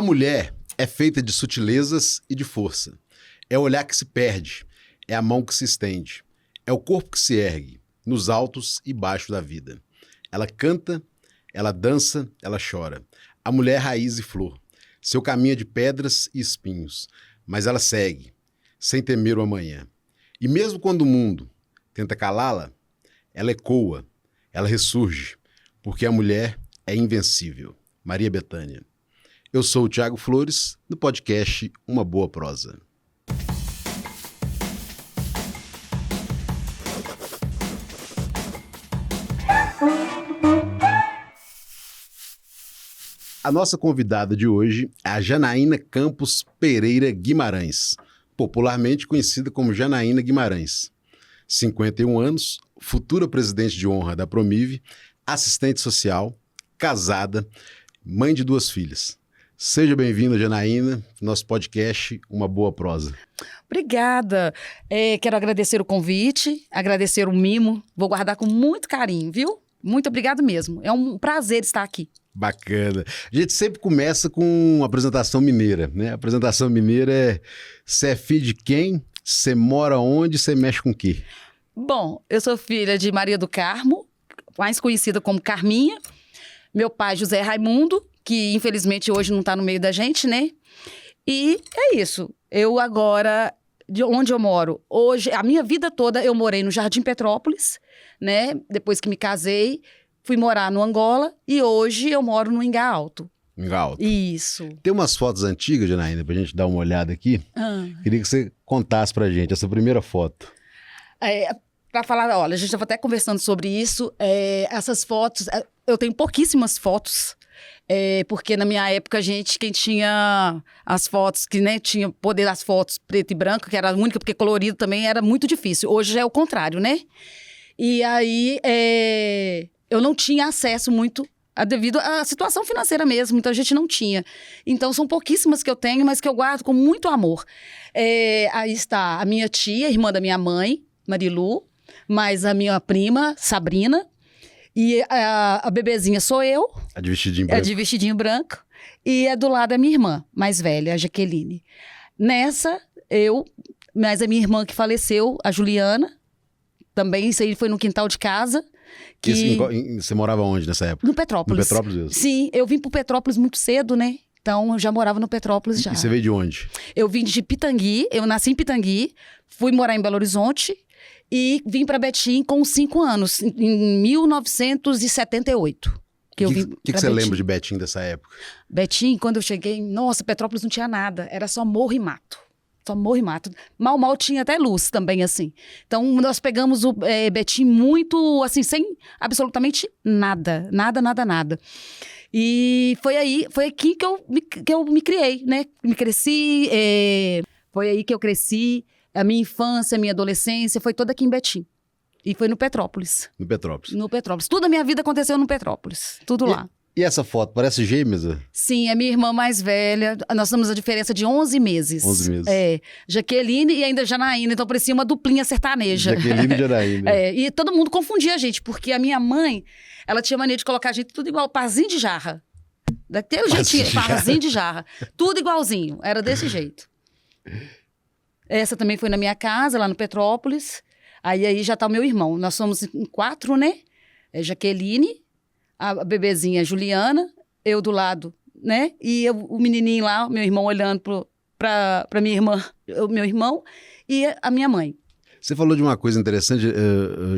A mulher é feita de sutilezas e de força. É o olhar que se perde, é a mão que se estende, é o corpo que se ergue, nos altos e baixos da vida. Ela canta, ela dança, ela chora. A mulher é raiz e flor. Seu caminho é de pedras e espinhos, mas ela segue, sem temer o amanhã. E mesmo quando o mundo tenta calá-la, ela ecoa, ela ressurge, porque a mulher é invencível. Maria Bethânia. Eu sou o Thiago Flores, no podcast Uma Boa Prosa. A nossa convidada de hoje é a Janaína Campos Pereira Guimarães, popularmente conhecida como Janaína Guimarães. 51 anos, futura presidente de honra da Promive, assistente social, casada, mãe de 2 filhas. Seja bem-vinda, Janaína, nosso podcast Uma Boa Prosa. Obrigada. Quero agradecer o convite, agradecer o mimo. Vou guardar com muito carinho, viu? Muito obrigado mesmo. É um prazer estar aqui. Bacana. A gente sempre começa com uma apresentação mineira, né? A apresentação mineira é: você é filho de quem? Você mora onde? Você mexe com o quê? Bom, eu sou filha de Maria do Carmo, mais conhecida como Carminha. Meu pai, José Raimundo, que infelizmente hoje não está no meio da gente, né? E é isso. Eu agora, de onde eu moro? Hoje, a minha vida toda eu morei no Jardim Petrópolis, né? Depois que me casei, fui morar no Angola e hoje eu moro no Ingá Alto. Ingá Alto. Isso. Tem umas fotos antigas, Janaína, pra gente dar uma olhada aqui. Queria que você contasse pra gente essa primeira foto. Para falar, olha, a gente estava até conversando sobre isso. Essas fotos, eu tenho pouquíssimas fotos. Porque na minha época, quem tinha as fotos, que né, tinha poder das fotos preto e branco, que era a única, porque colorido também era muito difícil. Hoje já é o contrário, né? E aí, eu não tinha acesso muito, devido à situação financeira mesmo, então a gente não tinha. Então, são pouquíssimas que eu tenho, mas que eu guardo com muito amor. Aí está a minha tia, irmã da minha mãe, Marilu, mais a minha prima, Sabrina, e a bebezinha sou eu. A de vestidinho branco. É de vestidinho branco. E é do lado a minha irmã, mais velha, a Jaqueline. Nessa, mais a minha irmã que faleceu, a Juliana, também, isso aí foi no quintal de casa. Você morava onde nessa época? No Petrópolis. No Petrópolis mesmo? Sim, eu vim pro Petrópolis muito cedo, né? Então, eu já morava no Petrópolis já. E você veio de onde? Eu vim de Pitangui, eu nasci em Pitangui, fui morar em Belo Horizonte e vim para Betim com 5 anos, em 1978. O que você lembra de Betim dessa época? Betim, quando eu cheguei, nossa, Petrópolis não tinha nada, era só morro e mato. Só morro e mato. Mal tinha até luz também, assim. Então, nós pegamos o Betim muito, assim, sem absolutamente nada. Nada. E foi aqui que eu me criei, né? Me cresci, foi aí que eu cresci. A minha infância, a minha adolescência, foi toda aqui em Betim. E foi no Petrópolis. No Petrópolis. No Petrópolis. Tudo a minha vida aconteceu no Petrópolis. Tudo lá. E essa foto, parece gêmeas? Sim, é minha irmã mais velha. Nós temos a diferença de 11 meses. 11 meses. Jaqueline e ainda Janaína. Então parecia uma duplinha sertaneja. Jaqueline e Janaína. E todo mundo confundia a gente, porque a minha mãe, ela tinha mania de colocar a gente tudo igual, parzinho de jarra. Daquele jeitinho, parzinho de jarra. Tudo igualzinho, era desse jeito. Essa também foi na minha casa, lá no Petrópolis. Aí já tá o meu irmão. Nós somos em 4, né? Jaqueline, a bebezinha Juliana, eu do lado, né? E o menininho lá, meu irmão olhando pra minha irmã, o meu irmão e a minha mãe. Você falou de uma coisa interessante,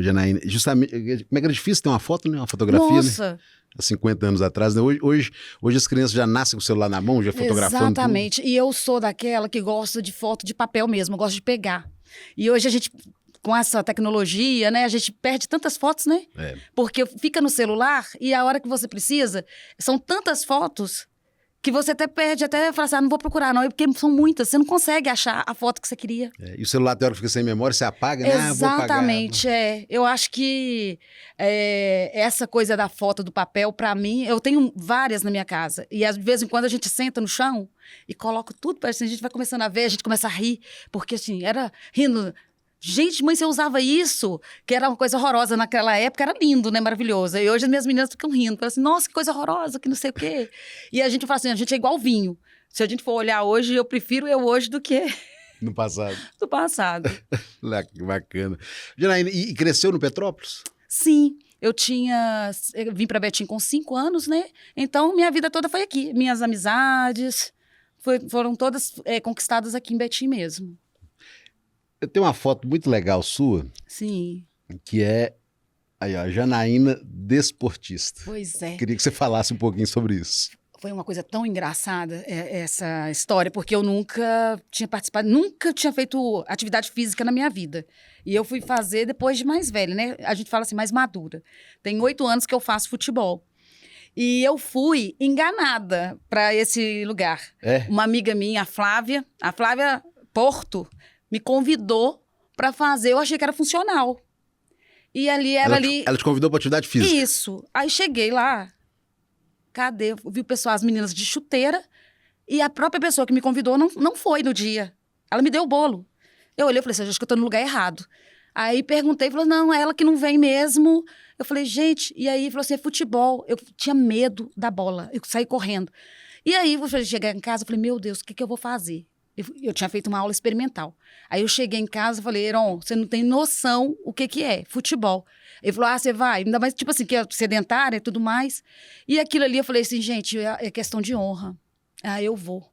Janaína, justamente, como é que era difícil ter uma foto, né? Uma fotografia, Nossa. Né? Há 50 anos atrás, né? Hoje as crianças já nascem com o celular na mão, já fotografando. Exatamente. Tudo. E eu sou daquela que gosta de foto de papel mesmo, gosto de pegar. E hoje a gente, com essa tecnologia, né, a gente perde tantas fotos, né? Porque fica no celular e a hora que você precisa, são tantas fotos que você até perde, até fala assim, não vou procurar não, porque são muitas, você não consegue achar a foto que você queria. E o celular, até hora que fica sem memória, você apaga, né? Exatamente, Eu acho que essa coisa da foto do papel, pra mim, eu tenho várias na minha casa. E de vez em quando a gente senta no chão e coloca tudo, parece que a gente vai começando a ver, a gente começa a rir, porque assim, era rindo Gente, mãe, você usava isso? Que era uma coisa horrorosa naquela época, era lindo, né? Maravilhoso. E hoje as minhas meninas ficam rindo. Falam assim, nossa, que coisa horrorosa, que não sei o quê. E a gente fala assim, a gente é igual vinho. Se a gente for olhar hoje, eu prefiro eu hoje do que No passado. do passado. Que bacana. Janaína, e cresceu no Petrópolis? Sim, eu vim para Betim com 5 anos, né? Então, minha vida toda foi aqui. Minhas amizades foram todas conquistadas aqui em Betim mesmo. Eu tenho uma foto muito legal sua, Sim, que é aí, ó, Janaína desportista. pois é. Queria que você falasse um pouquinho sobre isso. Foi uma coisa tão engraçada essa história, porque eu nunca tinha participado, nunca tinha feito atividade física na minha vida. E eu fui fazer depois de mais velha, né? A gente fala assim, mais madura. Tem 8 anos que eu faço futebol. E eu fui enganada para esse lugar. É? Uma amiga minha, a Flávia Porto, me convidou para fazer, eu achei que era funcional. E ali era Ela te convidou para atividade física? Isso. Aí cheguei lá, cadê? Eu vi o pessoal, as meninas de chuteira, e a própria pessoa que me convidou não foi no dia. Ela me deu o bolo. Eu olhei e falei assim, acho que eu tô no lugar errado. Aí perguntei, falou, não, é ela que não vem mesmo. Eu falei, gente, e aí falou assim, é futebol. Eu tinha medo da bola, eu saí correndo. E aí, eu cheguei em casa, eu falei, meu Deus, o que eu vou fazer? Eu tinha feito uma aula experimental. Aí eu cheguei em casa e falei, Heron, você não tem noção o que é futebol. Ele falou, você vai? Ainda mais, tipo assim, que é sedentária e tudo mais. E aquilo ali, eu falei assim, gente, é questão de honra. Eu vou.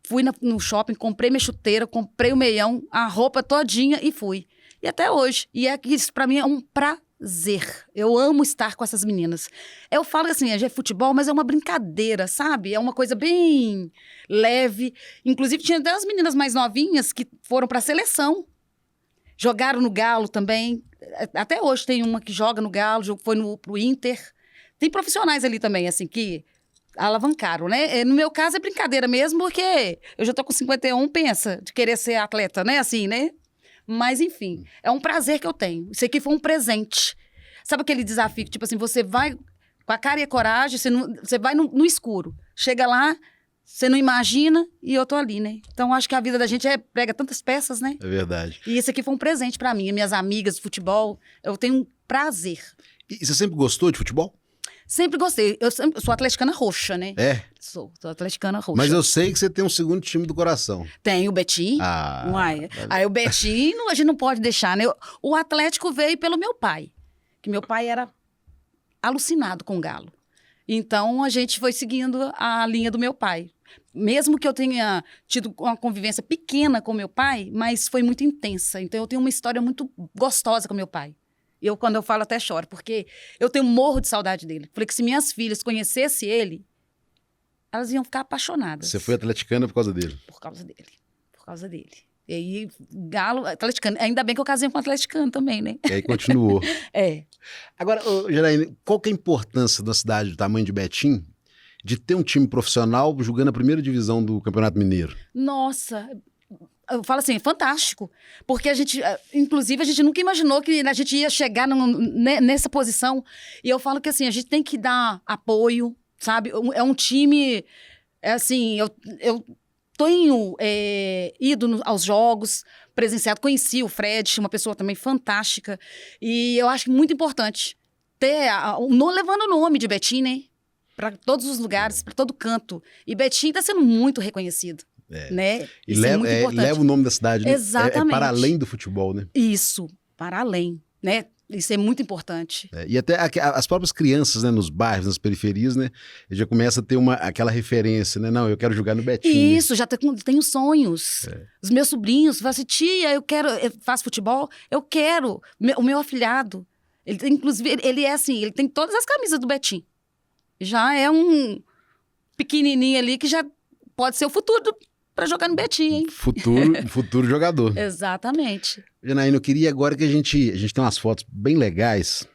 Fui no shopping, comprei minha chuteira, comprei o meião, a roupa todinha e fui. E até hoje. E isso, pra mim, é um prazer. Eu amo estar com essas meninas. Eu falo assim, é futebol, mas é uma brincadeira, sabe? É uma coisa bem leve. Inclusive, tinha até as meninas mais novinhas que foram pra seleção. Jogaram no Galo também. Até hoje tem uma que joga no Galo, foi pro Inter. Tem profissionais ali também, assim, que alavancaram, né? No meu caso é brincadeira mesmo, porque eu já tô com 51, pensa, de querer ser atleta, né? Assim, né? Mas, enfim, é um prazer que eu tenho. Isso aqui foi um presente. Sabe aquele desafio que, tipo assim, você vai com a cara e a coragem, você vai no escuro. Chega lá, você não imagina e eu tô ali, né? Então, acho que a vida da gente prega tantas peças, né? É verdade. E isso aqui foi um presente pra mim. Minhas amigas de futebol, eu tenho um prazer. E você sempre gostou de futebol? Sempre gostei. Eu sou atleticana roxa, né? É? Sou atleticana roxa. Mas eu sei que você tem um segundo time do coração. Tem o Betim. Uai. Aí o Betim, a gente não pode deixar, né? O Atlético veio pelo meu pai. Que meu pai era alucinado com o Galo. Então, a gente foi seguindo a linha do meu pai. Mesmo que eu tenha tido uma convivência pequena com meu pai, mas foi muito intensa. Então, eu tenho uma história muito gostosa com meu pai. Quando eu falo, até choro, porque eu tenho um morro de saudade dele. Falei que se minhas filhas conhecessem ele, elas iam ficar apaixonadas. Você foi atleticana por causa dele? Por causa dele. Por causa dele. E aí, Galo, atleticano. Ainda bem que eu casei com um atleticano também, né? E aí continuou. É. Agora, Janaína, qual que é a importância da cidade do tamanho de Betim de ter um time profissional jogando a primeira divisão do Campeonato Mineiro? Nossa, eu falo assim, fantástico. Porque inclusive, a gente nunca imaginou que a gente ia chegar nessa posição. E eu falo que assim, a gente tem que dar apoio, sabe? É um time, assim, eu tenho ido aos jogos, presenciado, conheci o Fred, uma pessoa também fantástica. E eu acho muito importante ter, levando o nome de Betim, né? Para todos os lugares, para todo canto. E Betim está sendo muito reconhecido. Né? E leva o nome da cidade, né? Exatamente. É para além do futebol, né? Isso, para além, né? Isso é muito importante. E até as próprias crianças, né, nos bairros, nas periferias, né, já começa a ter aquela referência, né? Não, eu quero jogar no Betim. Isso, já tenho sonhos. Os meus sobrinhos falam assim, tia, eu faço futebol, eu quero. O meu afilhado, inclusive, ele é assim, ele tem todas as camisas do Betim. Já é um pequenininho ali que já pode ser o futuro para jogar no Betim, hein? Futuro jogador. Exatamente. Janaína, eu queria agora que a gente tem umas fotos bem legais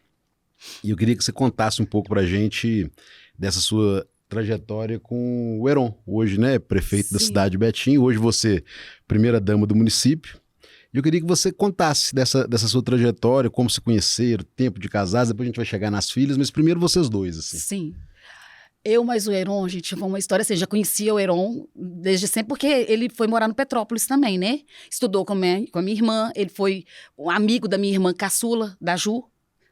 e eu queria que você contasse um pouco pra gente dessa sua trajetória com o Heron, hoje, né, prefeito da cidade de Betim, hoje você, primeira dama do município. E eu queria que você contasse dessa sua trajetória, como se conheceram, tempo de casados, depois a gente vai chegar nas filhas, mas primeiro vocês dois, assim. Sim. Eu, mas o Heron, gente, foi uma história assim, já conhecia o Heron desde sempre, porque ele foi morar no Petrópolis também, né? Estudou com a minha irmã, ele foi um amigo da minha irmã caçula, da Ju.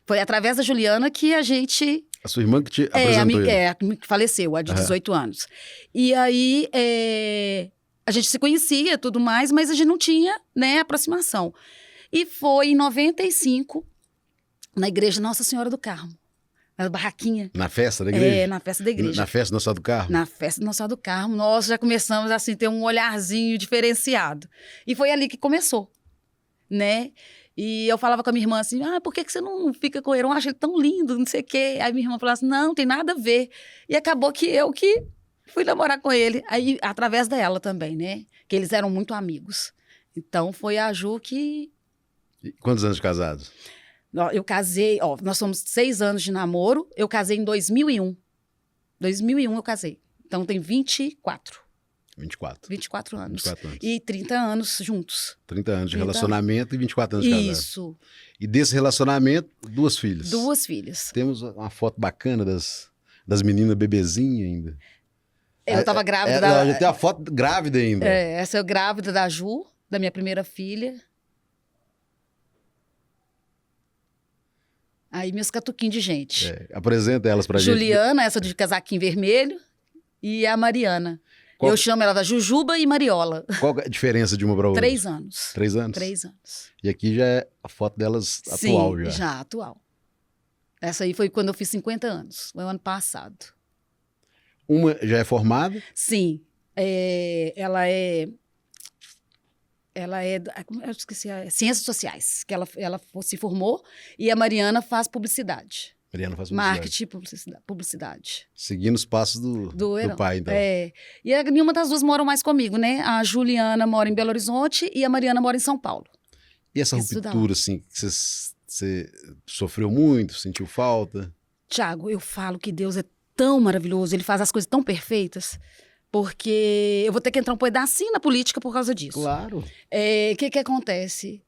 Foi através da Juliana que a gente... A sua irmã que te apresentou ele. A que faleceu, a de 18 anos. E aí, a gente se conhecia e tudo mais, mas a gente não tinha, né, aproximação. E foi em 95, na igreja Nossa Senhora do Carmo. Na barraquinha. Na festa da igreja? Na festa da igreja. Na festa Nossa Senhora do Carmo? Na festa Nossa Senhora do Carmo. Nós já começamos, assim, ter um olharzinho diferenciado. E foi ali que começou, né? E eu falava com a minha irmã assim, por que você não fica com ele? Eu acho ele tão lindo, não sei o quê. Aí minha irmã falava assim, não, tem nada a ver. E acabou que eu que fui namorar com ele. Aí, através dela também, né? Que eles eram muito amigos. Então, foi a Ju que... E quantos anos de casados? Eu casei, nós somos 6 anos de namoro, eu casei em 2001. 2001 eu casei. Então tem 24 anos. 24 anos. E 30 anos juntos. 30 anos de relacionamento e 24 anos de casado. Isso. E desse relacionamento, 2 filhas. 2 filhas. Temos uma foto bacana das meninas bebezinhas ainda. Eu tava grávida já tem a foto grávida ainda. Essa eu grávida da Ju, da minha primeira filha. Aí meus catuquinhos de gente. Apresenta elas pra gente. Juliana, essa de casaquinho vermelho, e a Mariana. Eu chamo ela da Jujuba e Mariola. Qual a diferença de uma pra outra? 3 anos. 3 anos? 3 anos. E aqui já é a foto delas atual já. Sim, já atual. Essa aí foi quando eu fiz 50 anos, foi o ano passado. Uma já é formada? Sim. Ela é... Eu esqueci, Ciências Sociais, que ela se formou, e a Mariana faz publicidade. Mariana faz publicidade. Marketing e publicidade. Seguindo os passos do pai, então. E nenhuma das duas moram mais comigo, né? A Juliana mora em Belo Horizonte e a Mariana mora em São Paulo. E essa ruptura, assim, que você sofreu muito, sentiu falta? Tiago, eu falo que Deus é tão maravilhoso, ele faz as coisas tão perfeitas, porque eu vou ter que entrar um pedacinho na política por causa disso. Claro. O que acontece?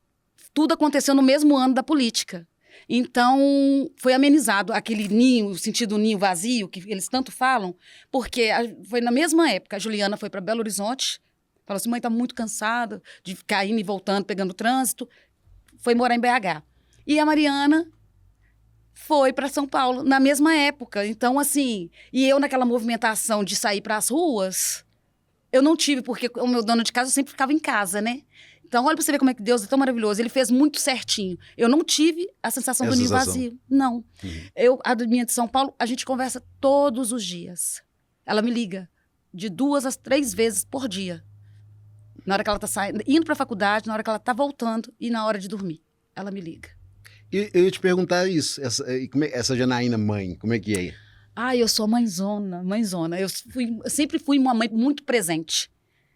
Tudo aconteceu no mesmo ano da política. Então, foi amenizado aquele ninho, o sentido ninho vazio, que eles tanto falam, porque foi na mesma época. A Juliana foi para Belo Horizonte, falou assim, mãe, tá muito cansada de ficar indo e voltando, pegando trânsito. Foi morar em BH. E a Mariana foi para São Paulo, na mesma época. Então, assim, e eu naquela movimentação de sair para as ruas, eu não tive, porque o meu dono de casa sempre ficava em casa, né? Então, olha pra você ver como é que Deus é tão maravilhoso. Ele fez muito certinho. Eu não tive a sensação do ninho vazio. Não. A minha de São Paulo, a gente conversa todos os dias. Ela me liga de 2 a 3 vezes por dia. Na hora que ela tá saindo, indo pra faculdade, na hora que ela tá voltando e na hora de dormir. Ela me liga. E eu ia te perguntar isso. Essa Janaína mãe, como é que é? Eu sou mãezona. Eu sempre fui uma mãe muito presente.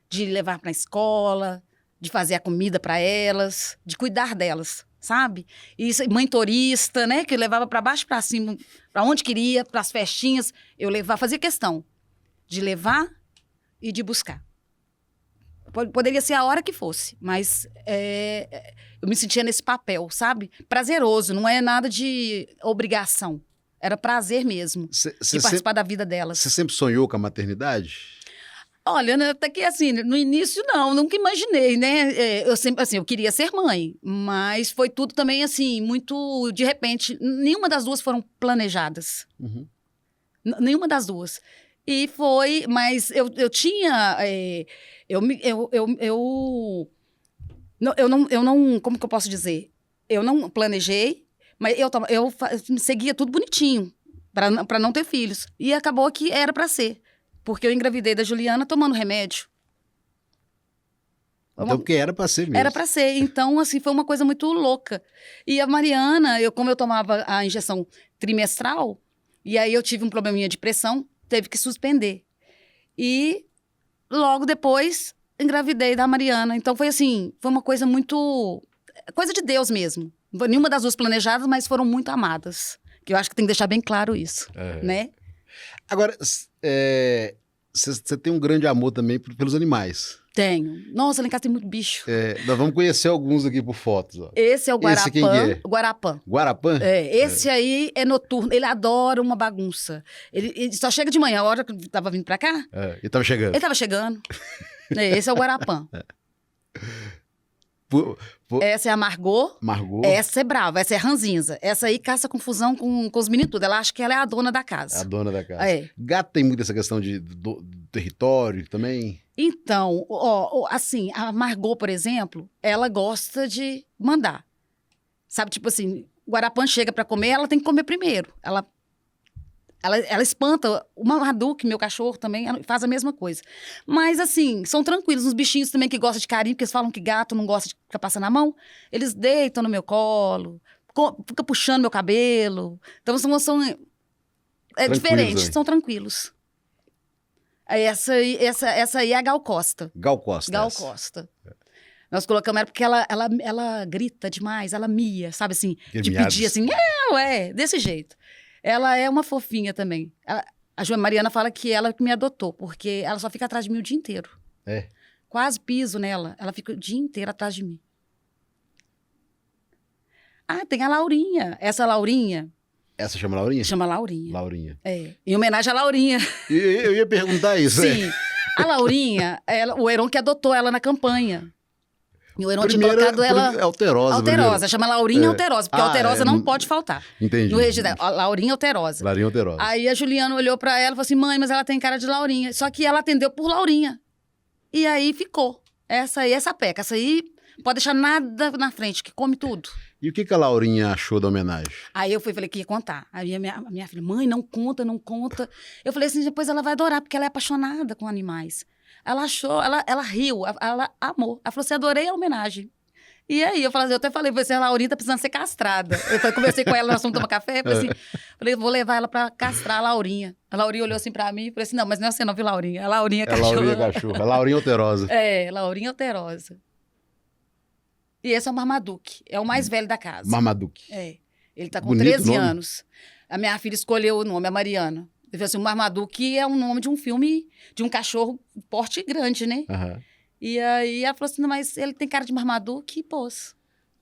De levar pra escola, de fazer a comida para elas, de cuidar delas, sabe? E mãe turista, né? Que eu levava para baixo, para cima, para onde queria, para as festinhas. Eu levava, fazia questão de levar e de buscar. Poderia ser a hora que fosse, mas eu me sentia nesse papel, sabe? Prazeroso, não é nada de obrigação. Era prazer mesmo de participar da vida delas. Você sempre sonhou com a maternidade? Olha, né, até que assim, no início não, nunca imaginei, né? Eu sempre, assim, eu queria ser mãe, mas foi tudo também, assim, muito de repente. Nenhuma das duas foram planejadas. Nenhuma das duas. E foi, mas eu tinha... Eu não, como que eu posso dizer? Eu não planejei, mas eu seguia tudo bonitinho, para não ter filhos. E acabou que era para ser. Porque eu engravidei da Juliana tomando remédio. Então, porque era para ser mesmo. Era para ser. Então, assim, foi uma coisa muito louca. E a Mariana, como eu tomava a injeção trimestral, e aí eu tive um probleminha de pressão, teve que suspender. E logo depois, engravidei da Mariana. Então, foi assim, foi uma coisa muito... coisa de Deus mesmo. Nenhuma das duas planejadas, mas foram muito amadas. Que eu acho que tem que deixar bem claro isso, né? Agora, você tem um grande amor também pelos animais. Tenho. Nossa, lá em casa tem muito bicho. Nós vamos conhecer alguns aqui por fotos. Ó. Esse é o Guarapã. Esse quem que é? Guarapã. Guarapã? Esse aí é noturno. Ele adora uma bagunça. Ele só chega de manhã. A hora que eu tava vindo pra cá, Ele tava chegando. ele tava chegando. Esse é o Guarapã. Essa é a Margot. Margot. Essa é brava, essa é ranzinza. Essa aí caça confusão com os meninos tudo. Ela acha que ela é a dona da casa. A dona da casa. É. Gato tem muito essa questão do território também? Então, assim, a Margot, por exemplo, ela gosta de mandar. Sabe, tipo assim, o Guarapã chega pra comer, ela tem que comer primeiro. Ela espanta. O Marmaduke, meu cachorro, também faz a mesma coisa. Mas, assim, são tranquilos. Uns bichinhos também que gostam de carinho, porque eles falam que gato não gosta de ficar passando a mão. Eles deitam no meu colo, ficam puxando meu cabelo. Então, é diferente, são tranquilos. Essa aí é a Gal Costa. Gal Costa. Gal Costa. Nós colocamos ela porque ela grita demais, ela mia, sabe assim? De pedir assim, desse jeito. Ela é uma fofinha também. A Joana Mariana fala que ela que me adotou, porque ela só fica atrás de mim o dia inteiro. Quase piso nela. Ela fica o dia inteiro atrás de mim. Tem a Laurinha. Essa Laurinha... Essa chama Laurinha? Chama Laurinha. Laurinha. Em homenagem à Laurinha. Eu ia perguntar isso. Sim. A Laurinha, o Heron que adotou ela na campanha. E o Heron tinha colocado ela... Alterosa. Alterosa. Chama Laurinha Alterosa, porque a Alterosa não pode faltar. Entendi. No registro dela. Laurinha Alterosa. Laurinha Alterosa. Aí a Juliana olhou pra ela e falou assim, mãe, mas ela tem cara de Laurinha. Só que ela atendeu por Laurinha. E aí ficou. Essa aí é sapeca. Essa aí pode deixar nada na frente, que come tudo. E o que a Laurinha achou da homenagem? Aí eu falei que ia contar. Aí a minha filha, mãe, não conta, não conta. Eu falei assim, depois ela vai adorar, porque ela é apaixonada com animais. Ela achou, ela riu, ela amou. Ela falou assim, adorei a homenagem. E aí, eu até falei, você, a Laurinha tá precisando ser castrada. Eu conversei com ela, nós fomos tomar café, falei, vou levar ela pra castrar a Laurinha. A Laurinha olhou assim pra mim e falou assim, não, mas não é você não, viu, Laurinha? A Laurinha é cachorro. A Laurinha é cachorro, a Laurinha Alterosa. Laurinha Alterosa. E esse é o Marmaduke, é o mais velho da casa. Marmaduke. Ele tá com Bonito 13 nome. anos. A minha filha escolheu o nome, a Mariana. Ele falou assim, o Marmaduke é o nome de um filme, de um cachorro porte grande, né? Uhum. E aí ela falou assim, mas ele tem cara de Marmaduke e pôs.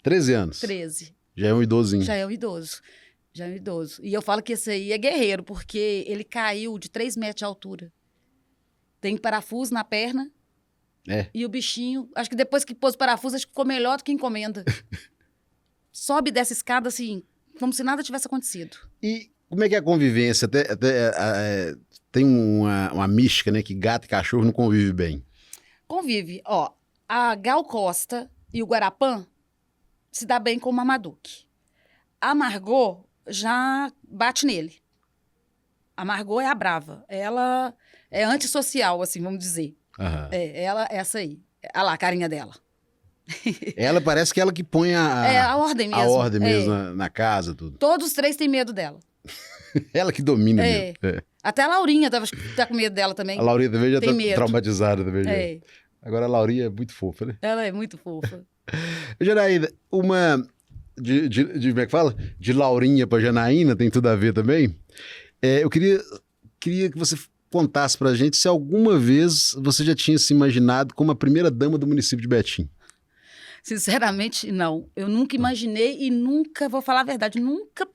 13 anos? 13. Já é um idosinho. Já é um idoso. E eu falo que esse aí é guerreiro, porque ele caiu de 3 metros de altura. Tem parafuso na perna. E o bichinho, acho que depois que pôs o parafuso, acho que ficou melhor do que encomenda. Sobe dessa escada assim, como se nada tivesse acontecido. E como é que é a convivência? Tem uma mística, né? Que gato e cachorro não convivem bem. Convive. A Gal Costa e o Guarapã se dá bem com o Marmaduke. A Margot já bate nele. A Margot é a brava. Ela é antissocial, assim, vamos dizer. Uhum. Essa aí. Olha lá a carinha dela. Ela parece que ela que põe a ordem mesmo. A ordem mesmo na casa, tudo. Todos os 3 têm medo dela. Ela que domina mesmo. Até a Laurinha tá com medo dela também. A Laurinha também já tá traumatizada também. Agora a Laurinha é muito fofa, né? Ela é muito fofa. Janaína, uma como é que fala? De Laurinha pra Janaína, tem tudo a ver também. Eu queria que você contasse pra gente se alguma vez você já tinha se imaginado como a primeira dama do município de Betim. Sinceramente, não. Eu nunca imaginei e nunca, vou falar a verdade, nunca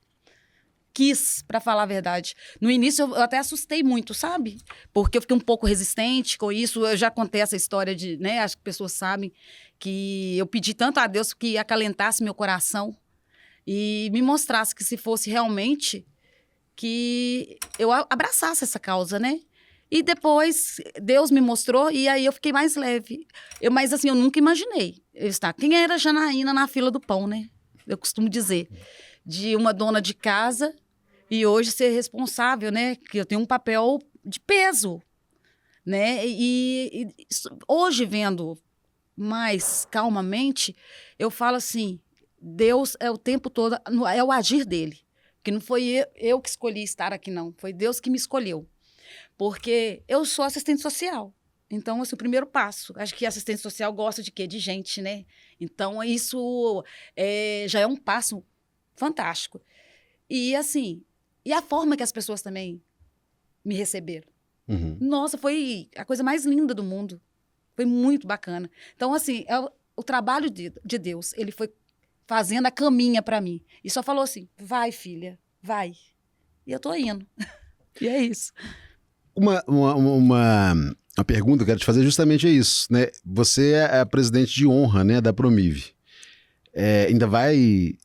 quis, pra falar a verdade. No início, eu até assustei muito, sabe? Porque eu fiquei um pouco resistente com isso. Eu já contei essa história de, né? Acho que pessoas sabem que eu pedi tanto a Deus que acalentasse meu coração e me mostrasse que se fosse realmente que eu abraçasse essa causa, né? E depois Deus me mostrou e aí eu fiquei mais leve. Mas assim, eu nunca imaginei eu estar. Quem era Janaína na fila do pão, né? Eu costumo dizer. De uma dona de casa e hoje ser responsável, né? Que eu tenho um papel de peso, né? E hoje, vendo mais calmamente, eu falo assim, Deus é o tempo todo, é o agir dele. Que não foi eu que escolhi estar aqui, não. Foi Deus que me escolheu. Porque eu sou assistente social. Então, esse é o primeiro passo. Acho que assistente social gosta de quê? De gente, né? Então, isso já é um passo fantástico. E, assim, e a forma que as pessoas também me receberam. Uhum. Nossa, foi a coisa mais linda do mundo. Foi muito bacana. Então, assim, o trabalho de Deus, ele foi fazendo a caminha para mim. E só falou assim, vai, filha, vai. E eu tô indo. E é isso. Uma pergunta que eu quero te fazer justamente é isso, né? Você é a presidente de honra, né, da Promive. Ainda vai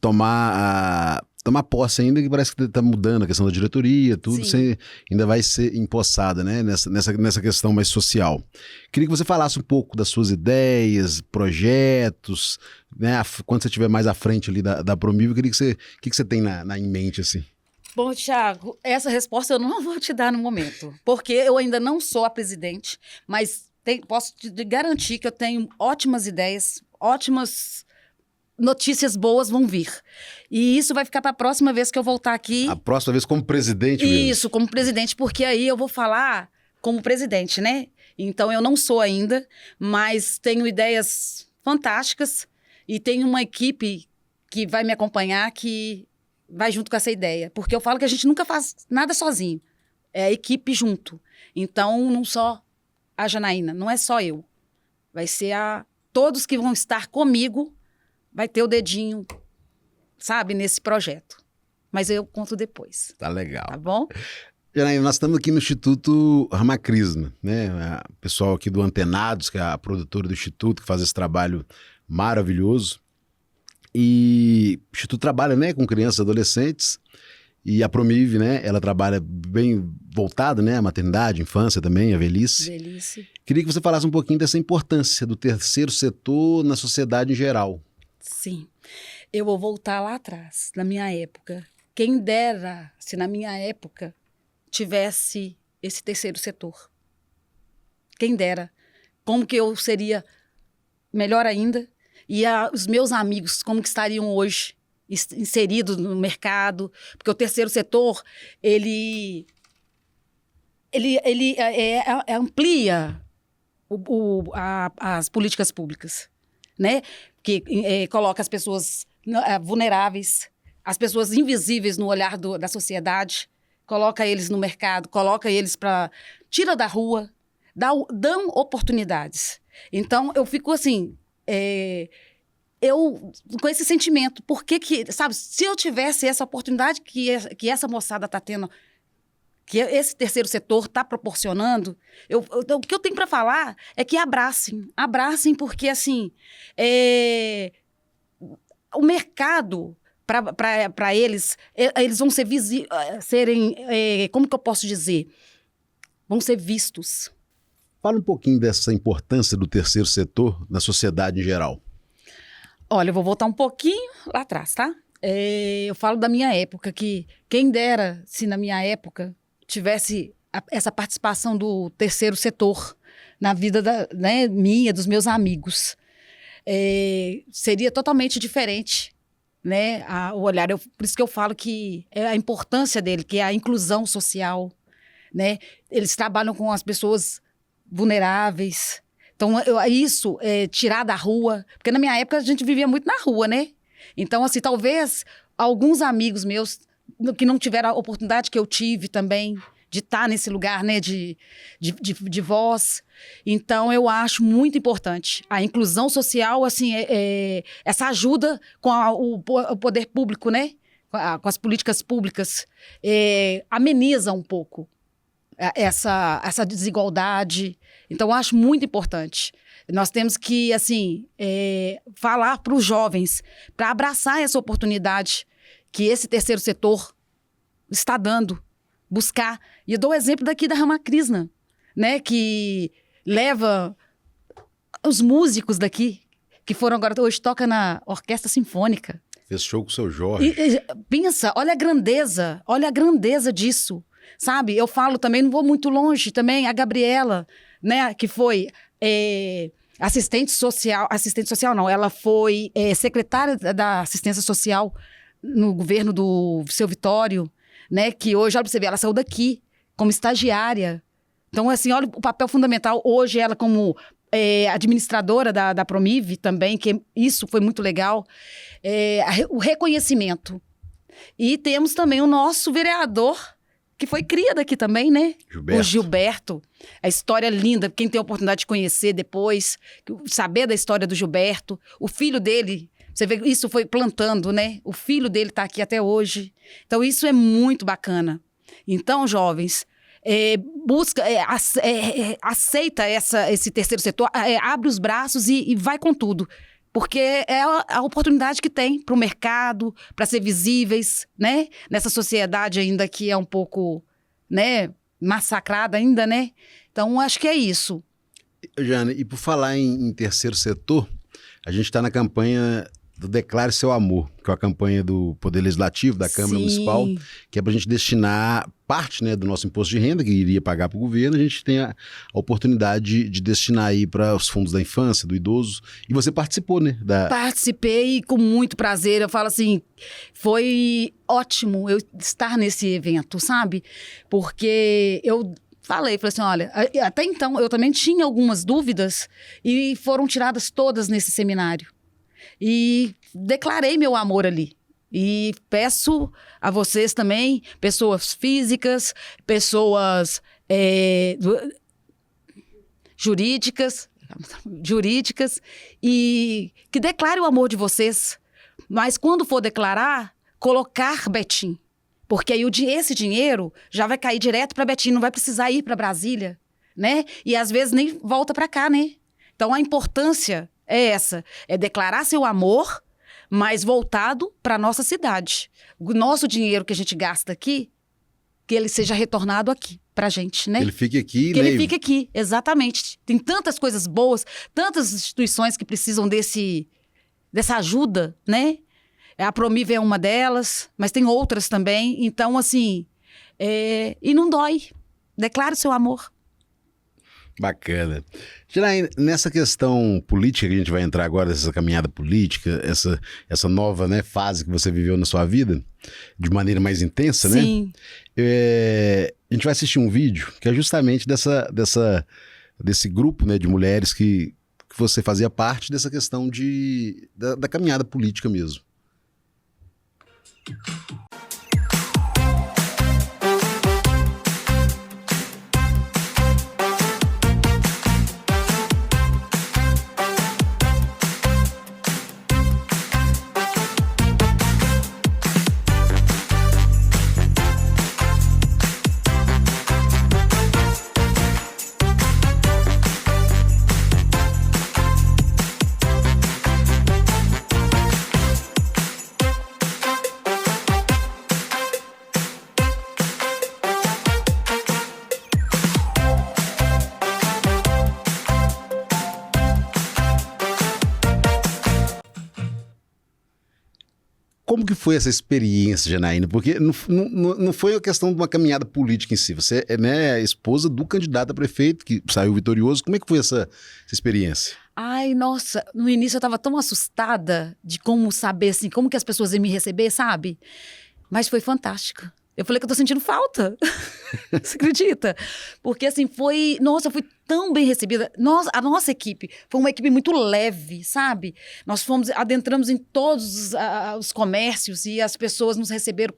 tomar posse ainda, que parece que está mudando a questão da diretoria, tudo, você ainda vai ser empossada, né, nessa questão mais social. Queria que você falasse um pouco das suas ideias, projetos, né, quando você estiver mais à frente ali da Promive, eu queria que você tem em mente, assim. Bom, Thiago, essa resposta eu não vou te dar no momento, porque eu ainda não sou a presidente, mas posso te garantir que eu tenho ótimas ideias, ótimas notícias boas vão vir. E isso vai ficar para a próxima vez que eu voltar aqui. A próxima vez como presidente mesmo? Isso, como presidente, porque aí eu vou falar como presidente, né? Então eu não sou ainda, mas tenho ideias fantásticas e tenho uma equipe que vai me acompanhar, que vai junto com essa ideia. Porque eu falo que a gente nunca faz nada sozinho. É a equipe junto. Então, não só a Janaína, não é só eu. Vai ser todos que vão estar comigo, vai ter o dedinho, sabe, nesse projeto. Mas eu conto depois. Tá legal. Tá bom? Janaína, nós estamos aqui no Instituto Ramacrisna, né? O pessoal aqui do Antenados, que é a produtora do Instituto, que faz esse trabalho maravilhoso. E o Instituto trabalha, né, com crianças e adolescentes. E a Promive, né, ela trabalha bem voltada, né, à maternidade, infância também, à velhice. Velhice. Queria que você falasse um pouquinho dessa importância do terceiro setor na sociedade em geral. Sim. Eu vou voltar lá atrás, na minha época. Quem dera se na minha época tivesse esse terceiro setor. Quem dera. Como que eu seria melhor ainda? E os meus amigos, como que estariam hoje inseridos no mercado? Porque o terceiro setor, ele amplia as políticas públicas, né? Que coloca as pessoas vulneráveis, as pessoas invisíveis no olhar da sociedade, coloca eles no mercado, coloca eles tira da rua, dão oportunidades. Então, eu fico assim, com esse sentimento, sabe, se eu tivesse essa oportunidade que essa moçada está tendo, que esse terceiro setor está proporcionando, o que eu tenho para falar é que abracem porque, assim, o mercado, para eles vão serem, como que eu posso dizer? Vão ser vistos. Fala um pouquinho dessa importância do terceiro setor na sociedade em geral. Olha, eu vou voltar um pouquinho lá atrás, tá? Eu falo da minha época, que quem dera se na minha época tivesse essa participação do terceiro setor na vida minha, dos meus amigos. Seria totalmente diferente, né? O olhar. Por isso que eu falo que é a importância dele, que é a inclusão social, né? Eles trabalham com as pessoas vulneráveis. Então, isso é tirar da rua. Porque na minha época a gente vivia muito na rua, né? Então, assim, talvez alguns amigos meus que não tiveram a oportunidade que eu tive também de estar nesse lugar, né, de voz. Então, eu acho muito importante a inclusão social, assim, essa ajuda com o poder público, né, com as políticas públicas, ameniza um pouco essa desigualdade. Então, eu acho muito importante. Nós temos que, assim, falar para os jovens, para abraçar essa oportunidade que esse terceiro setor está dando, buscar. E eu dou o exemplo daqui da Ramacrisna, né, que leva os músicos daqui, que foram agora, hoje toca na Orquestra Sinfônica. Fez show com o seu Jorge. Pensa, olha a grandeza disso, sabe? Eu falo também, não vou muito longe também, a Gabriela, né, que foi assistente social não, ela foi secretária da assistência social no governo do Seu Vitório, né, que hoje, olha pra você ver, ela saiu daqui como estagiária. Então, assim, olha o papel fundamental. Hoje, ela como administradora da Promive também, que isso foi muito legal. O reconhecimento. E temos também o nosso vereador, que foi cria daqui também, né? Gilberto. O Gilberto. A história linda, quem tem a oportunidade de conhecer depois, saber da história do Gilberto. O filho dele, você vê, isso foi plantando, né? O filho dele está aqui até hoje. Então, isso é muito bacana. Então, jovens, aceita esse terceiro setor, abre os braços e vai com tudo. Porque é a oportunidade que tem para o mercado, para ser visíveis, né? Nessa sociedade ainda que é um pouco, né, massacrada ainda, né? Então, acho que é isso. Jane, e por falar em terceiro setor, a gente está na campanha do Declare Seu Amor, que é a campanha do Poder Legislativo, da Câmara Municipal, que é para a gente destinar parte, né, do nosso imposto de renda, que iria pagar para o governo, a gente tem a oportunidade de destinar aí para os fundos da infância, do idoso. E você participou, né? Participei com muito prazer. Eu falo assim, foi ótimo eu estar nesse evento, sabe? Porque eu falei assim, olha, até então eu também tinha algumas dúvidas e foram tiradas todas nesse seminário. E declarei meu amor ali. E peço a vocês também, pessoas físicas, pessoas jurídicas, e que declare o amor de vocês. Mas quando for declarar, colocar Betim. Porque aí esse dinheiro já vai cair direto para Betim, não vai precisar ir para Brasília, né? E às vezes nem volta para cá, né? Então a importância é essa, é declarar seu amor, mas voltado para a nossa cidade. O nosso dinheiro que a gente gasta aqui, que ele seja retornado aqui para a gente, né? Ele fique aqui, que né? ele fique aqui, exatamente. Tem tantas coisas boas, tantas instituições que precisam dessa ajuda, né? A Promiv é uma delas, mas tem outras também. Então, assim, e não dói. Declare seu amor. Bacana. Janaína, nessa questão política que a gente vai entrar agora, essa caminhada política, essa nova, né, fase que você viveu na sua vida, de maneira mais intensa, né? Sim. A gente vai assistir um vídeo que é justamente desse grupo, né, de mulheres que você fazia parte dessa questão da caminhada política mesmo. Como que foi essa experiência, Janaína? Porque não foi a questão de uma caminhada política em si. Você é, né, esposa do candidato a prefeito que saiu vitorioso. Como é que foi essa experiência? Ai, nossa, no início eu estava tão assustada de como saber, assim, como que as pessoas iam me receber, sabe? Mas foi fantástica. Eu falei que eu tô sentindo falta. Você acredita? Porque assim, nossa, eu fui tão bem recebida. A nossa equipe foi uma equipe muito leve, sabe? Nós adentramos em todos os comércios e as pessoas nos receberam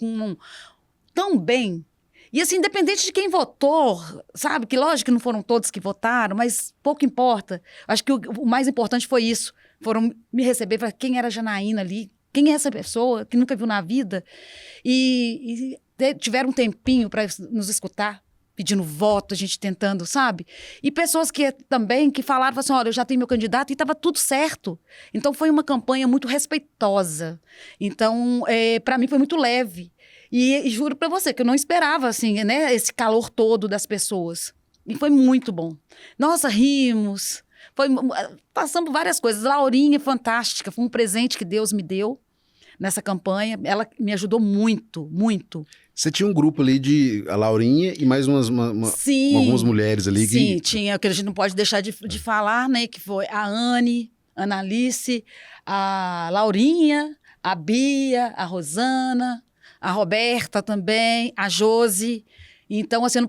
tão bem. E assim, independente de quem votou, sabe? Que lógico que não foram todos que votaram, mas pouco importa. Acho que o mais importante foi isso. Foram me receber, para quem era a Janaína ali, quem é essa pessoa que nunca viu na vida. E tiveram um tempinho para nos escutar, pedindo voto, a gente tentando, sabe? E pessoas que falaram assim, olha, eu já tenho meu candidato e estava tudo certo. Então foi uma campanha muito respeitosa. Então, para mim foi muito leve. E juro para você que eu não esperava, assim, né, esse calor todo das pessoas. E foi muito bom. Nossa, rimos. Passamos várias coisas. Laurinha, fantástica. Foi um presente que Deus me deu nessa campanha. Ela me ajudou muito, muito. Você tinha um grupo ali a Laurinha e mais algumas mulheres ali. Sim, tinha, que a gente não pode deixar de falar, né? Que foi a Anne, Ana Alice, a Laurinha, a Bia, a Rosana, a Roberta também, a Josi. Então, assim, eu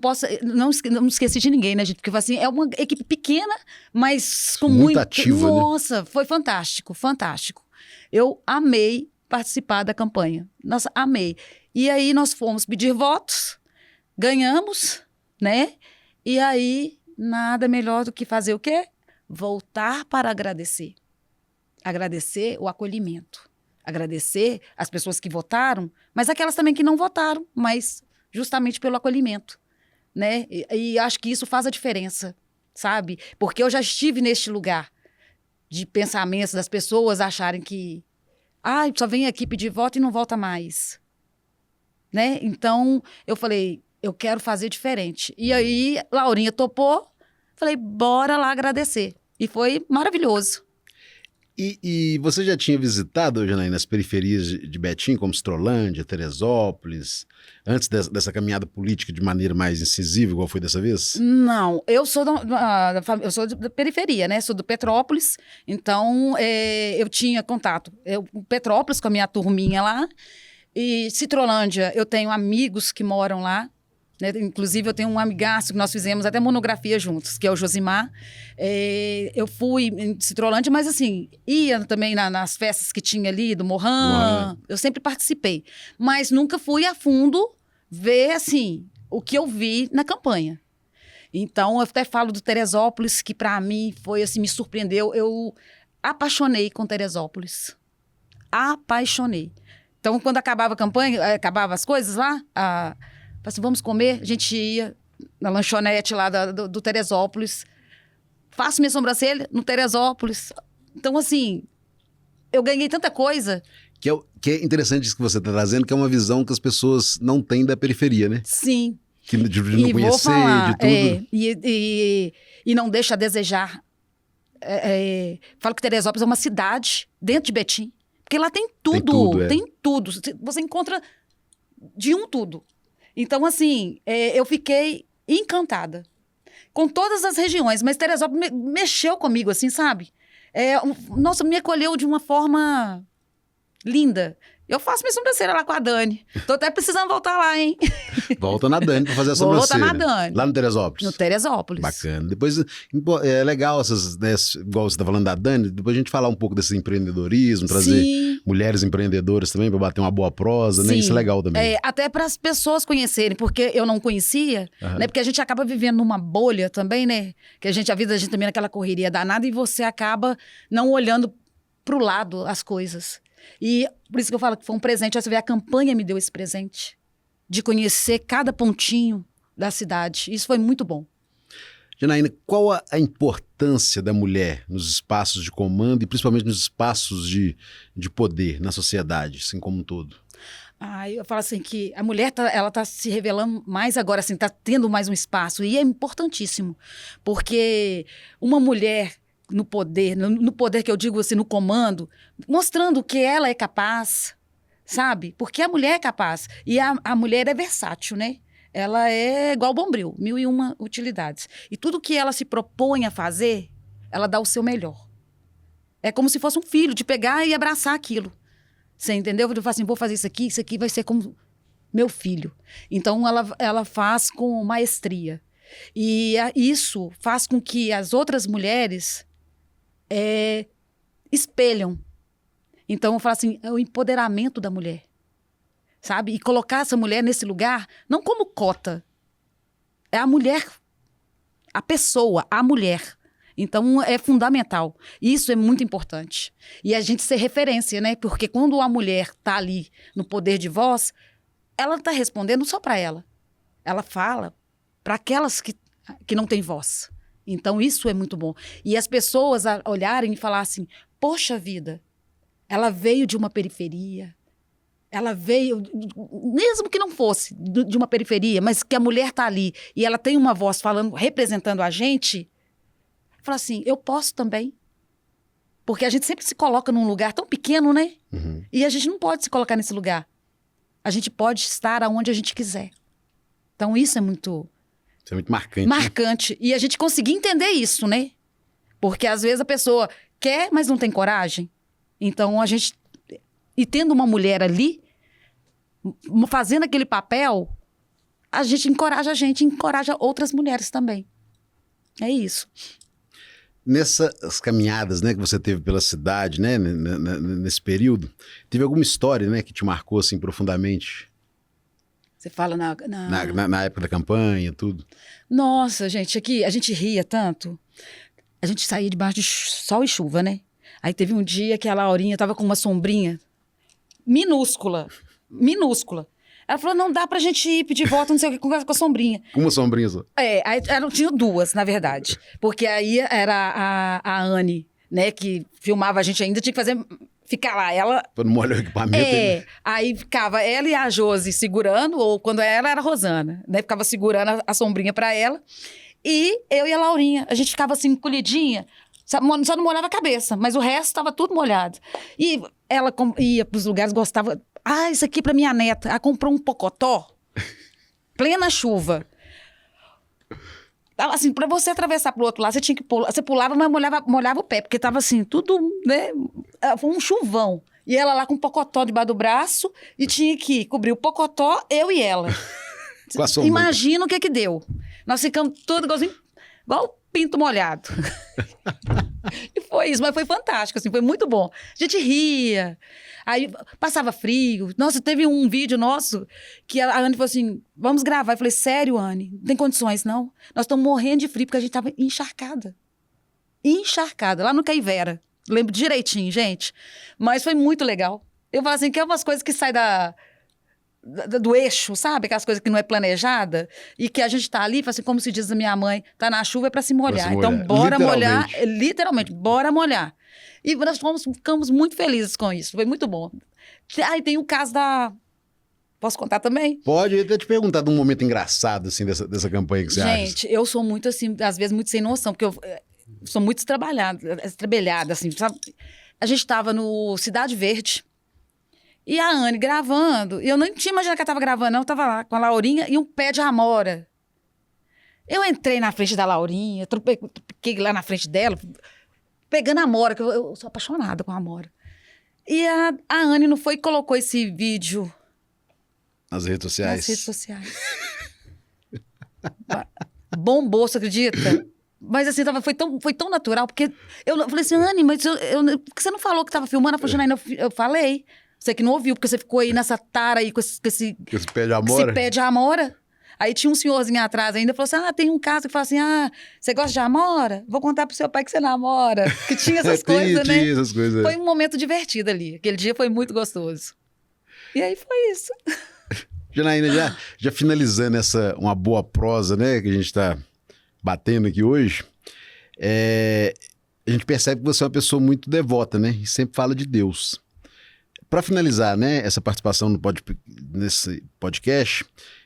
não esqueci de ninguém, né, gente? Porque, assim, é uma equipe pequena, mas com muito ativa, nossa, né? Foi fantástico, fantástico. Eu amei participar da campanha. Nossa, amei. E aí nós fomos pedir votos, ganhamos, né? E aí, nada melhor do que fazer o quê? Voltar para agradecer. Agradecer o acolhimento. Agradecer as pessoas que votaram, mas aquelas também que não votaram, mas justamente pelo acolhimento, né? E acho que isso faz a diferença, sabe? Porque eu já estive neste lugar de pensamentos das pessoas acharem que só vem aqui pedir voto e não volta mais, né? Então, eu falei, eu quero fazer diferente. E aí, Laurinha topou, falei, bora lá agradecer. E foi maravilhoso. E você já tinha visitado, Janaína, as periferias de Betim, como Citrolândia, Teresópolis, antes dessa caminhada política de maneira mais incisiva, igual foi dessa vez? Não, eu sou eu sou da periferia, né? Sou do Petrópolis, então eu tinha contato. Petrópolis com a minha turminha lá, e Citrolândia, eu tenho amigos que moram lá, né? Inclusive, eu tenho um amigaço que nós fizemos até monografia juntos, que é o Josimar. Eu fui em Citrolândia, mas assim, ia também nas festas que tinha ali, do Morran. Eu sempre participei. Mas nunca fui a fundo ver, assim, o que eu vi na campanha. Então, eu até falo do Teresópolis, que para mim foi, assim, me surpreendeu. Eu apaixonei com Teresópolis. Apaixonei. Então, quando acabava a campanha, acabava as coisas lá, assim, vamos comer, a gente ia na lanchonete lá do Teresópolis, faço minha sobrancelha no Teresópolis. Então, assim, eu ganhei tanta coisa. Que é interessante isso que você está trazendo, que é uma visão que as pessoas não têm da periferia, né? Sim. De não conhecer, de tudo. E não deixa a desejar. Falo que Teresópolis é uma cidade dentro de Betim, porque lá tem tudo. Tem tudo. Você encontra de tudo. Então, assim, eu fiquei encantada com todas as regiões, mas Teresópolis mexeu comigo, assim, sabe? Nossa, me acolheu de uma forma linda. Eu faço minha sobrancelha lá com a Dani. Tô até precisando voltar lá, hein? Volta na Dani pra fazer a sobrancelha. Volta na Dani. Lá no Teresópolis. No Teresópolis. Bacana. Depois, é legal essas, né, igual você tá falando da Dani, depois a gente falar um pouco desse empreendedorismo, trazer mulheres empreendedoras também pra bater uma boa prosa, né? Isso é legal também. Até para as pessoas conhecerem, porque eu não conhecia, né? Porque a gente acaba vivendo numa bolha também, né? Que a vida da gente também naquela correria danada e você acaba não olhando pro lado as coisas. E por isso que eu falo que foi um presente. Você vê, a campanha me deu esse presente de conhecer cada pontinho da cidade. Isso foi muito bom. Janaína, qual a importância da mulher nos espaços de comando e principalmente nos espaços de poder na sociedade, assim como um todo? Eu falo assim que a mulher ela tá se revelando mais agora, assim, tá tendo mais um espaço. E é importantíssimo, porque uma mulher no poder que eu digo assim, no comando, mostrando que ela é capaz, sabe? Porque a mulher é capaz. E a mulher é versátil, né? Ela é igual bombril, 1001 utilidades. E tudo que ela se propõe a fazer, ela dá o seu melhor. É como se fosse um filho, de pegar e abraçar aquilo. Você entendeu? Eu falo assim, vou fazer isso aqui vai ser como meu filho. Então, ela faz com maestria. E isso faz com que as outras mulheres espelham. Então, eu falo assim, é o empoderamento da mulher, sabe? E colocar essa mulher nesse lugar, não como cota, é a mulher, a pessoa, a mulher. Então, é fundamental. Isso é muito importante. E a gente ser referência, né? Porque quando a mulher está ali no poder de voz, ela está respondendo só para ela. Ela fala para aquelas que não têm voz. Então, isso é muito bom. E as pessoas olharem e falar assim, poxa vida, ela veio de uma periferia, ela veio, mesmo que não fosse de uma periferia, mas que a mulher está ali e ela tem uma voz falando, representando a gente, fala assim, eu posso também. Porque a gente sempre se coloca num lugar tão pequeno, né? Uhum. E a gente não pode se colocar nesse lugar. A gente pode estar aonde a gente quiser. Então, isso é muito... Isso é muito marcante. Marcante. Né? E a gente conseguir entender isso, né? Porque às vezes a pessoa quer, mas não tem coragem. Então a gente... E tendo uma mulher ali, fazendo aquele papel, a gente, encoraja outras mulheres também. É isso. Nessas caminhadas, né, que você teve pela cidade, né, nesse período, teve alguma história, né, que te marcou assim profundamente? Você fala Na época da campanha, tudo. Nossa, gente, aqui a gente ria tanto. A gente saía debaixo de sol e chuva, né? Aí teve um dia que a Laurinha tava com uma sombrinha minúscula, minúscula. Ela falou, não dá pra gente ir pedir voto, não sei o que, com a sombrinha. Com uma sombrinha só. Aí tinha duas, na verdade. Porque aí era a Anne, né, que filmava a gente ainda, tinha que ficar lá. Ela... Pra não molhar o equipamento. Aí ficava ela e a Josi segurando, ou quando ela era a Rosana, né? Ficava segurando a sombrinha pra ela. E eu e a Laurinha, a gente ficava assim, encolhidinha, só não molhava a cabeça, mas o resto estava tudo molhado. E ela ia pros lugares, gostava... isso aqui pra minha neta. Ela comprou um pocotó, plena chuva. Tava assim, pra você atravessar pro outro lado, você tinha que pular. Você pulava, mas molhava o pé, porque tava assim, tudo, né? Foi um chuvão. E ela lá com um pocotó debaixo do braço, e tinha que cobrir o pocotó, eu e ela. Com a sombra. Imagina o que deu. Nós ficamos todos igual pinto molhado. E foi isso, mas foi fantástico, assim, foi muito bom. A gente ria, aí passava frio. Nossa, teve um vídeo nosso que a Anne falou assim, vamos gravar. Eu falei, sério, Anne? Não tem condições, não? Nós estamos morrendo de frio, porque a gente estava encharcada. Encharcada, lá no Caivera. Lembro direitinho, gente. Mas foi muito legal. Eu falo assim, que é umas coisas que saem do eixo, sabe? Aquelas coisas que não é planejada e que a gente tá ali, assim, como se diz a minha mãe, tá na chuva é pra se molhar. Então, bora molhar, literalmente, bora molhar. E nós ficamos muito felizes com isso, foi muito bom. Aí tem o caso da... Posso contar também? Pode, eu até te perguntar de um momento engraçado, assim, dessa campanha que você acha. Gente, eu sou muito, assim, às vezes muito sem noção, porque eu sou muito estrabelhada, assim, sabe? A gente tava no Cidade Verde, e a Anne gravando, e eu nem tinha imaginado que ela estava gravando, não. Eu estava lá com a Laurinha e um pé de amora. Eu entrei na frente da Laurinha, fiquei lá na frente dela, pegando a amora, que eu sou apaixonada com a amora. E a Anne não foi e colocou esse vídeo... Nas redes sociais? Nas redes sociais. Bombou, você acredita? Mas assim, foi tão natural, porque eu falei assim, Anne, mas por que você não falou que estava filmando? Ela falou, Janaína, eu falei... Você que não ouviu, porque você ficou aí nessa tara aí com esse pé de amora? Esse pé de amora. Aí tinha um senhorzinho atrás ainda, falou assim, tem um caso que fala assim, você gosta de amora? Vou contar pro seu pai que você namora. Que tinha essas coisas, né? Tinha essas coisas. Foi um momento divertido ali. Aquele dia foi muito gostoso. E aí foi isso. Janaína, já finalizando uma boa prosa, né, que a gente tá batendo aqui hoje, a gente percebe que você é uma pessoa muito devota, né? E sempre fala de Deus. Para finalizar, né, essa participação nesse podcast,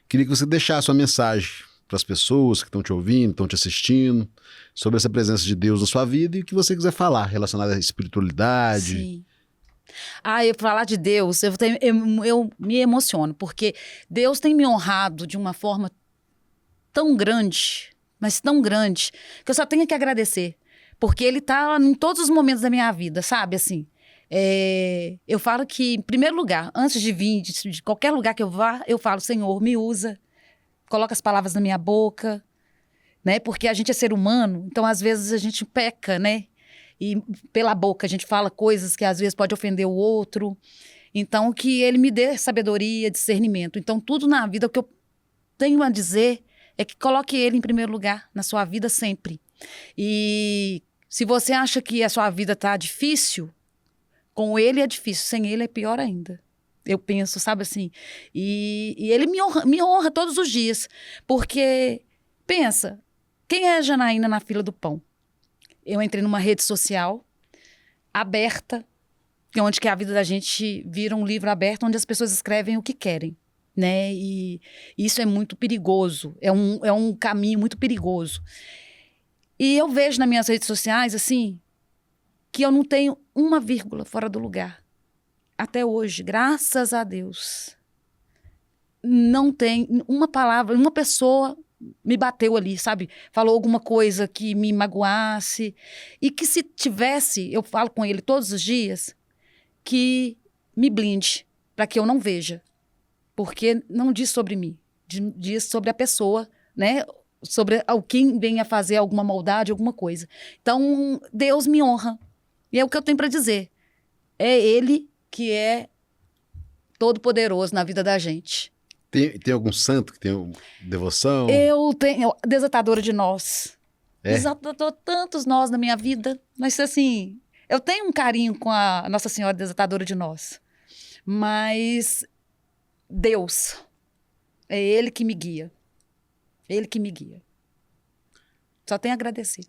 queria que você deixasse uma mensagem para as pessoas que estão te ouvindo, estão te assistindo, sobre essa presença de Deus na sua vida e o que você quiser falar relacionado à espiritualidade. Sim. Eu falar de Deus, eu me emociono, porque Deus tem me honrado de uma forma tão grande, mas tão grande, que eu só tenho que agradecer, porque Ele está em todos os momentos da minha vida, sabe, assim. Eu falo que, em primeiro lugar, antes de vir de qualquer lugar que eu vá, eu falo, Senhor, me usa, coloca as palavras na minha boca, né? Porque a gente é ser humano, então às vezes a gente peca, né? E pela boca a gente fala coisas que às vezes pode ofender o outro. Então que Ele me dê sabedoria, discernimento. Então tudo na vida, o que eu tenho a dizer é que coloque Ele em primeiro lugar na sua vida sempre. E se você acha que a sua vida está difícil, com Ele é difícil, sem Ele é pior ainda. Eu penso, sabe assim? E Ele me honra todos os dias. Porque, pensa, quem é a Janaína na fila do pão? Eu entrei numa rede social aberta, onde que a vida da gente vira um livro aberto, onde as pessoas escrevem o que querem, né? E isso é muito perigoso, é um caminho muito perigoso. E eu vejo nas minhas redes sociais, assim, que eu não tenho uma vírgula fora do lugar. Até hoje, graças a Deus, não tem uma palavra, uma pessoa me bateu ali, sabe? Falou alguma coisa que me magoasse. E que se tivesse, eu falo com ele todos os dias, que me blinde, para que eu não veja. Porque não diz sobre mim, diz sobre a pessoa, né? Sobre quem venha fazer alguma maldade, alguma coisa. Então, Deus me honra. E é o que eu tenho para dizer. É Ele que é todo-poderoso na vida da gente. Tem algum santo que tem devoção? Eu tenho desatadora de nós. É? Desatou tantos nós na minha vida. Mas, assim, eu tenho um carinho com a Nossa Senhora Desatadora de Nós. Mas Deus, é Ele que me guia. Ele que me guia. Só tenho a agradecer.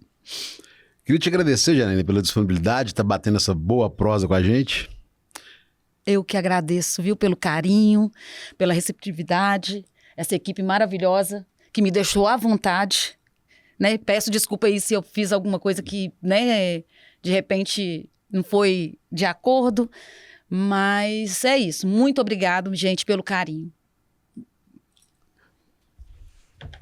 Queria te agradecer, Janaína, pela disponibilidade, estar batendo essa boa prosa com a gente. Eu que agradeço, viu, pelo carinho, pela receptividade, essa equipe maravilhosa que me deixou à vontade, né? Peço desculpa aí se eu fiz alguma coisa que, né, de repente não foi de acordo, mas é isso. Muito obrigado, gente, pelo carinho.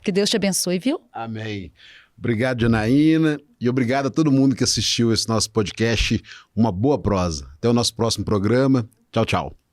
Que Deus te abençoe, viu? Amém. Obrigado, Janaína, e obrigado a todo mundo que assistiu esse nosso podcast, Uma Boa Prosa. Até o nosso próximo programa. Tchau, tchau.